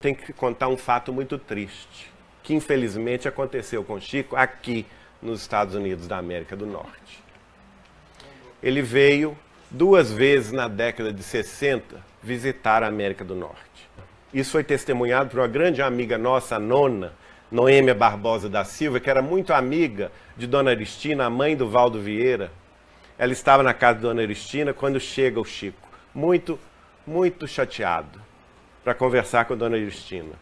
tem que contar um fato muito triste, que infelizmente aconteceu com Chico aqui nos Estados Unidos da América do Norte. Ele veio 2 vezes na década de 60 visitar a América do Norte. Isso foi testemunhado por uma grande amiga nossa, a nona, Noêmia Barbosa da Silva, que era muito amiga de Dona Aristina, a mãe do Valdo Vieira. Ela estava na casa de Dona Aristina quando chega o Chico, muito chateado, para conversar com Dona Aristina,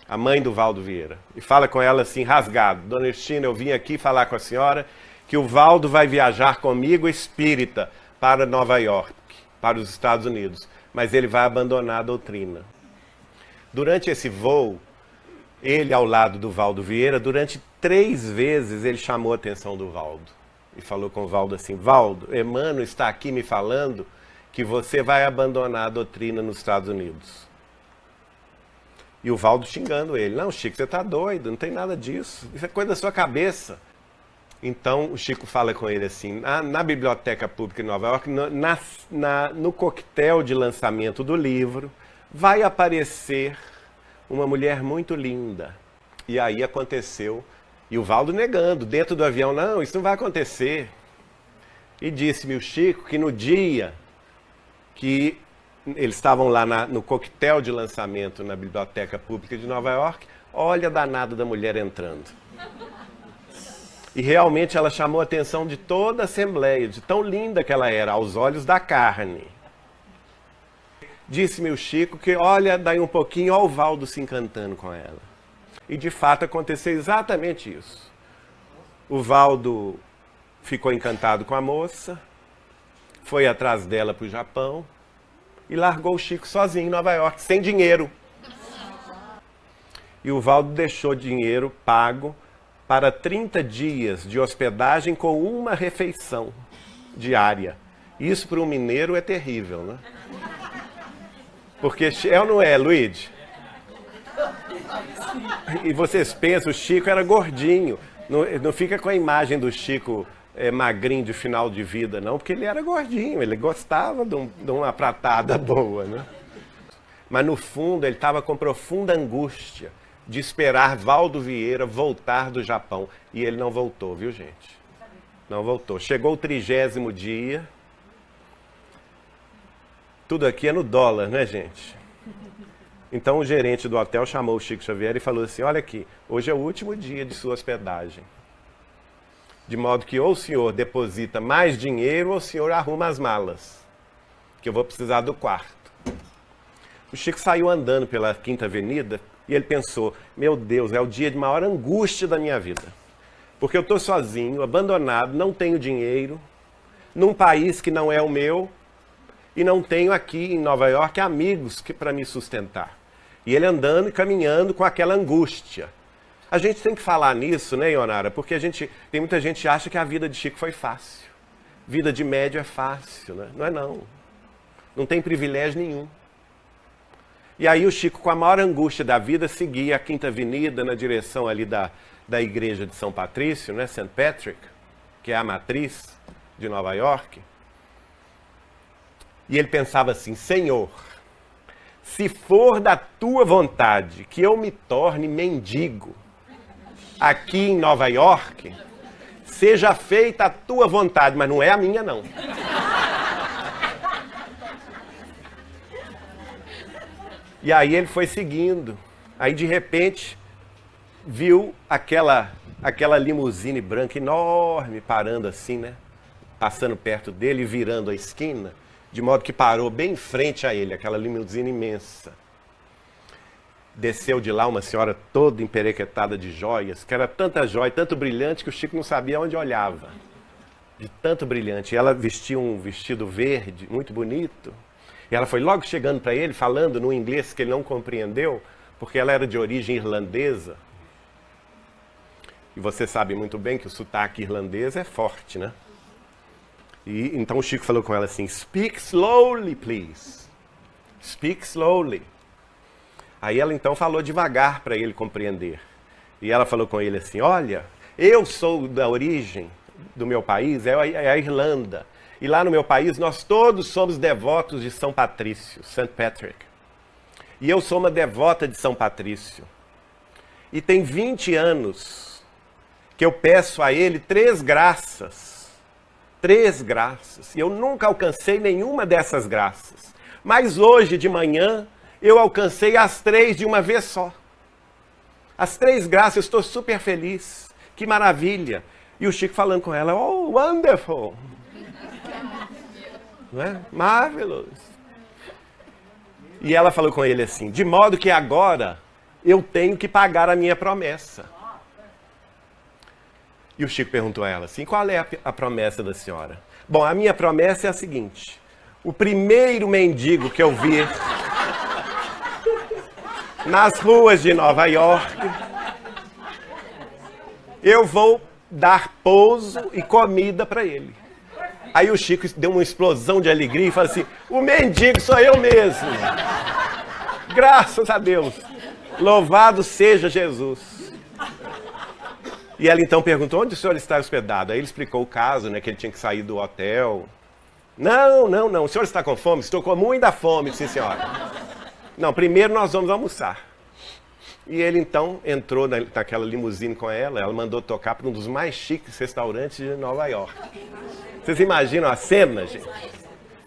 a mãe do Valdo Vieira. E fala com ela assim, rasgado: Dona Aristina, eu vim aqui falar com a senhora que o Valdo vai viajar comigo espírita para Nova York, para os Estados Unidos, mas ele vai abandonar a doutrina. Durante esse voo, ele ao lado do Valdo Vieira, durante 3 vezes ele chamou a atenção do Valdo. E falou com o Valdo assim: Valdo, Emmanuel está aqui me falando que você vai abandonar a doutrina nos Estados Unidos. E o Valdo xingando ele: não, Chico, você está doido, não tem nada disso, isso é coisa da sua cabeça. Então o Chico fala com ele assim, na Biblioteca Pública de Nova York, no coquetel de lançamento do livro, vai aparecer uma mulher muito linda. E aí aconteceu, e o Valdo negando, dentro do avião: não, isso não vai acontecer. E disse-me o Chico que no dia que eles estavam lá no coquetel de lançamento na Biblioteca Pública de Nova York, olha a danada da mulher entrando. E realmente ela chamou a atenção de toda a Assembleia, de tão linda que ela era, aos olhos da carne. Disse-me o Chico que, olha, daí um pouquinho, olha o Valdo se encantando com ela. E de fato aconteceu exatamente isso. O Valdo ficou encantado com a moça, foi atrás dela para o Japão e largou o Chico sozinho em Nova York, sem dinheiro. E o Valdo deixou dinheiro pago para 30 dias de hospedagem com uma refeição diária. Isso para um mineiro é terrível, né? Porque é ou não é, Luigi? E vocês pensam, o Chico era gordinho. Não fica com a imagem do Chico magrinho de final de vida, não, porque ele era gordinho, ele gostava de uma pratada boa, né? Mas no fundo ele estava com profunda angústia de esperar Valdo Vieira voltar do Japão. E ele não voltou, viu, gente? Não voltou. Chegou o 30º dia. Tudo aqui é no dólar, né, gente? Então o gerente do hotel chamou o Chico Xavier e falou assim: olha aqui, hoje é o último dia de sua hospedagem. De modo que ou o senhor deposita mais dinheiro ou o senhor arruma as malas, que eu vou precisar do quarto. O Chico saiu andando pela Quinta Avenida e ele pensou: meu Deus, é o dia de maior angústia da minha vida. Porque eu estou sozinho, abandonado, não tenho dinheiro, num país que não é o meu, e não tenho aqui em Nova York amigos para me sustentar. E ele andando e caminhando com aquela angústia. A gente tem que falar nisso, né, Ionara? Porque tem muita gente que acha que a vida de Chico foi fácil. Vida de médio é fácil, né? Não é não. Não tem privilégio nenhum. E aí o Chico, com a maior angústia da vida, seguia a Quinta Avenida na direção ali da igreja de São Patrício, né, St. Patrick, que é a matriz de Nova York. E ele pensava assim: Senhor, se for da tua vontade que eu me torne mendigo aqui em Nova York, seja feita a tua vontade, mas não é a minha, não. E aí ele foi seguindo. Aí de repente viu aquela limusine branca enorme parando assim, né? Passando perto dele e virando a esquina, de modo que parou bem em frente a ele, aquela limusine imensa. Desceu de lá uma senhora toda emperequetada de joias, que era tanta joia, tanto brilhante, que o Chico não sabia onde olhava. De tanto brilhante. E ela vestia um vestido verde, muito bonito. E ela foi logo chegando para ele, falando no inglês que ele não compreendeu, porque ela era de origem irlandesa. E você sabe muito bem que o sotaque irlandês é forte, né? E então o Chico falou com ela assim: Speak slowly, please. Speak slowly. Aí ela então falou devagar para ele compreender. E ela falou com ele assim: olha, eu sou da origem do meu país, é a Irlanda. E lá no meu país nós todos somos devotos de São Patrício, St. Patrick. E eu sou uma devota de São Patrício. E tem 20 anos que eu peço a ele 3 graças. 3 graças. E eu nunca alcancei nenhuma dessas graças. Mas hoje de manhã eu alcancei as 3 de uma vez só. As 3 graças, eu estou super feliz. Que maravilha. E o Chico falando com ela, oh, wonderful. Não é? Marvelous. E ela falou com ele assim, de modo que agora eu tenho que pagar a minha promessa. E o Chico perguntou a ela assim, qual é a promessa da senhora? Bom, a minha promessa é a seguinte, o primeiro mendigo que eu vir nas ruas de Nova York, eu vou dar pouso e comida para ele. Aí o Chico deu uma explosão de alegria e falou assim, o mendigo sou eu mesmo. Graças a Deus. Louvado seja Jesus. E ela então perguntou, onde o senhor está hospedado? Aí ele explicou o caso, né, que ele tinha que sair do hotel. Não, o senhor está com fome? Estou com muita fome, sim senhora. Não, primeiro nós vamos almoçar. E ele então entrou naquela limusine com ela mandou tocar para um dos mais chiques restaurantes de Nova York. Vocês imaginam a cena, gente?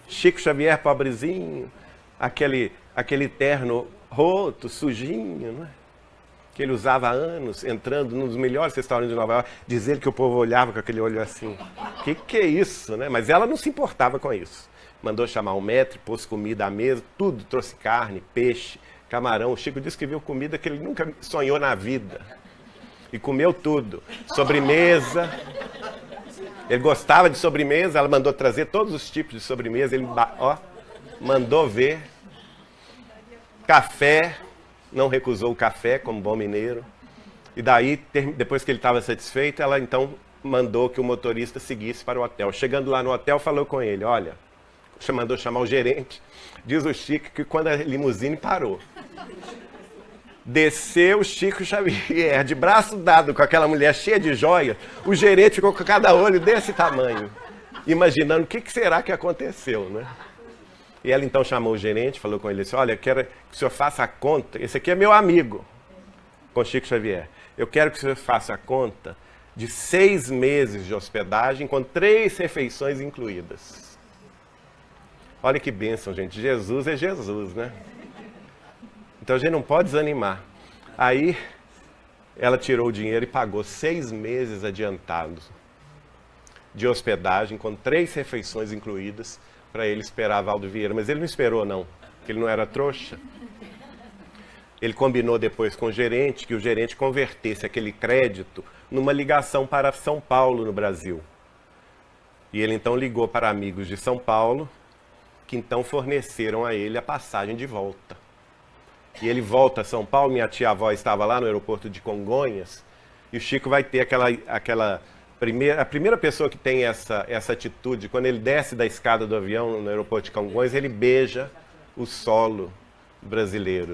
Chico Xavier, pobrezinho, aquele terno roto, sujinho, né? Que ele usava há anos, entrando nos melhores restaurantes de Nova York, dizer que o povo olhava com aquele olho assim. Que é isso, né? Mas ela não se importava com isso. Mandou chamar um maître, pôs comida à mesa, tudo, trouxe carne, peixe, camarão. O Chico disse que viu comida que ele nunca sonhou na vida. E comeu tudo. Sobremesa. Ele gostava de sobremesa, ela mandou trazer todos os tipos de sobremesa. Ele mandou ver. Café, não recusou o café, como bom mineiro. E daí, depois que ele estava satisfeito, ela então mandou que o motorista seguisse para o hotel. Chegando lá no hotel, falou com ele, olha, mandou chamar o gerente. Diz o Chico que quando a limusine parou, desceu o Chico Xavier, de braço dado com aquela mulher cheia de joia, o gerente ficou com cada olho desse tamanho, imaginando o que será que aconteceu, né? E ela então chamou o gerente, falou com ele assim, olha, eu quero que o senhor faça a conta, esse aqui é meu amigo, com Chico Xavier, eu quero que o senhor faça a conta de 6 meses de hospedagem com 3 refeições incluídas. Olha que bênção, gente, Jesus é Jesus, né? Então a gente não pode desanimar. Aí ela tirou o dinheiro e pagou 6 meses adiantados de hospedagem com 3 refeições incluídas para ele esperar Valdo Vieira. Mas ele não esperou não, porque ele não era trouxa. Ele combinou depois com o gerente que o gerente convertesse aquele crédito numa ligação para São Paulo, no Brasil. E ele então ligou para amigos de São Paulo, que então forneceram a ele a passagem de volta. E ele volta a São Paulo, minha tia-avó estava lá no aeroporto de Congonhas, e o Chico vai ter a primeira pessoa que tem essa atitude, quando ele desce da escada do avião no aeroporto de Congonhas, ele beija o solo brasileiro.